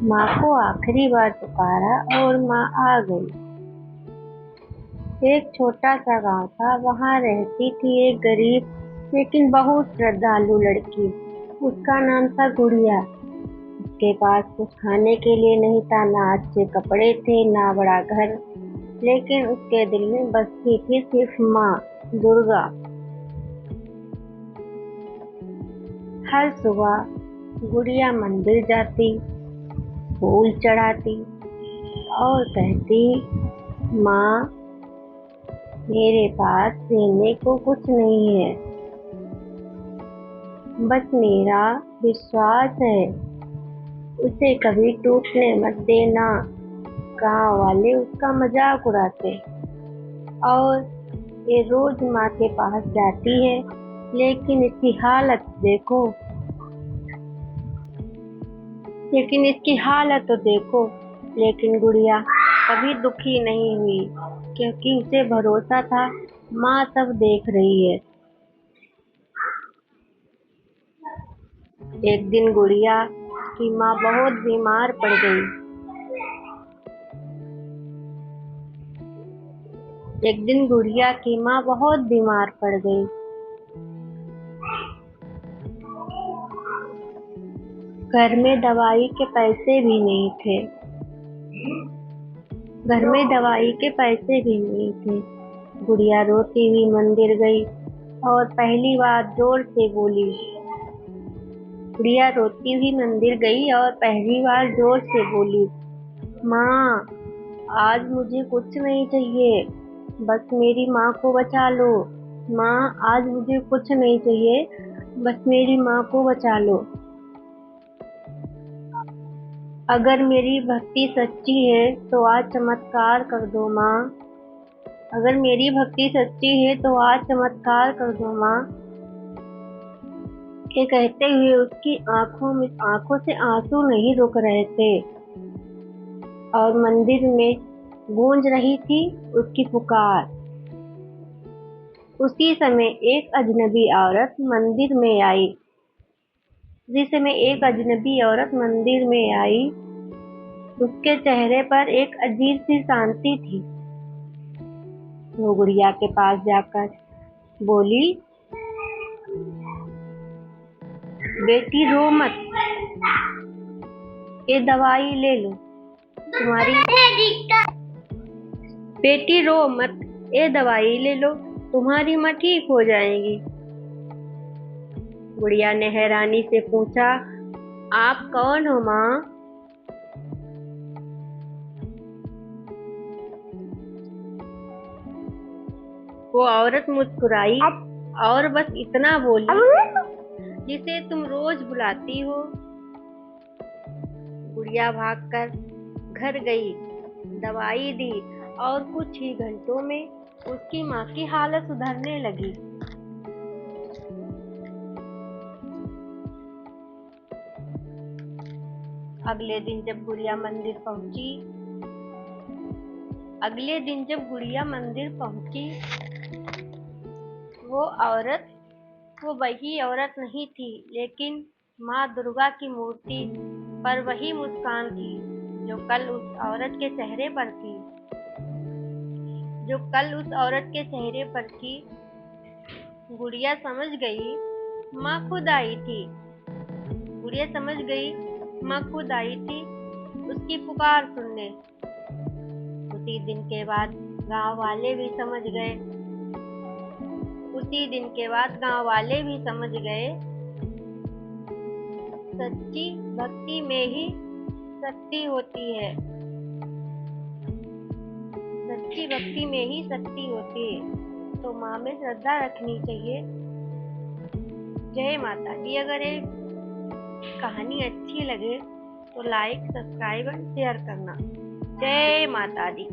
माँ को आखिरी बार पुकारा और माँ आ गई। एक छोटा सा गांव था। वहां रहती थी एक गरीब लेकिन बहुत श्रद्धालु लड़की। उसका नाम था गुड़िया। उसके पास कुछ खाने के लिए नहीं था, ना अच्छे कपड़े थे, ना बड़ा घर, लेकिन उसके दिल में बसती थी सिर्फ माँ दुर्गा। हर सुबह गुड़िया मंदिर जाती, फूल चढ़ाती और कहती, माँ मेरे पास देने को कुछ नहीं है, बस मेरा विश्वास है, उसे कभी टूटने मत देना। गांव वाले उसका मजाक उड़ाते और ये रोज माँ के पास जाती है, लेकिन इसकी हालत तो देखो। लेकिन गुड़िया कभी दुखी नहीं हुई, क्योंकि उसे भरोसा था माँ सब देख रही है। एक दिन गुड़िया की माँ बहुत बीमार पड़ गई। घर में दवाई के पैसे भी नहीं थे। गुड़िया रोती हुई मंदिर गई और पहली बार जोर से बोली, माँ आज मुझे कुछ नहीं चाहिए, बस मेरी माँ को बचा लो। माँ आज मुझे कुछ नहीं चाहिए, बस मेरी माँ को बचा लो। अगर मेरी भक्ति सच्ची है तो आज चमत्कार कर दो माँ। ये कहते हुए उसकी आंखों से आंसू नहीं रुक रहे थे और मंदिर में गूंज रही थी उसकी पुकार। उसी समय एक अजनबी औरत मंदिर में आई। उसके चेहरे पर एक अजीब सी शांति थी। वो गुड़िया के पास जाकर बोली, बेटी रो मत, ये दवाई ले लो, तुम्हारी माँ ठीक हो जाएगी। गुड़िया ने हैरानी से पूछा, आप कौन हो माँ? वो औरत मुस्कुराई और बस इतना बोली, जिसे तुम रोज बुलाती हो। गुड़िया भागकर घर गई, दवाई दी और कुछ ही घंटों में उसकी माँ की हालत सुधरने लगी। अगले दिन जब गुड़िया मंदिर पहुंची, वो वही औरत नहीं थी, लेकिन माँ दुर्गा की मूर्ति पर वही मुस्कान थी जो कल उस औरत के चेहरे पर थी। गुड़िया समझ गई माँ खुद आई थी उसकी पुकार सुनने। उसी दिन के बाद गांव वाले भी समझ गए, सच्ची भक्ति में ही शक्ति होती है। तो माँ में श्रद्धा रखनी चाहिए। जय माता दी। अगर ये कहानी अच्छी लगे तो लाइक, सब्सक्राइब और शेयर करना। जय माता दी।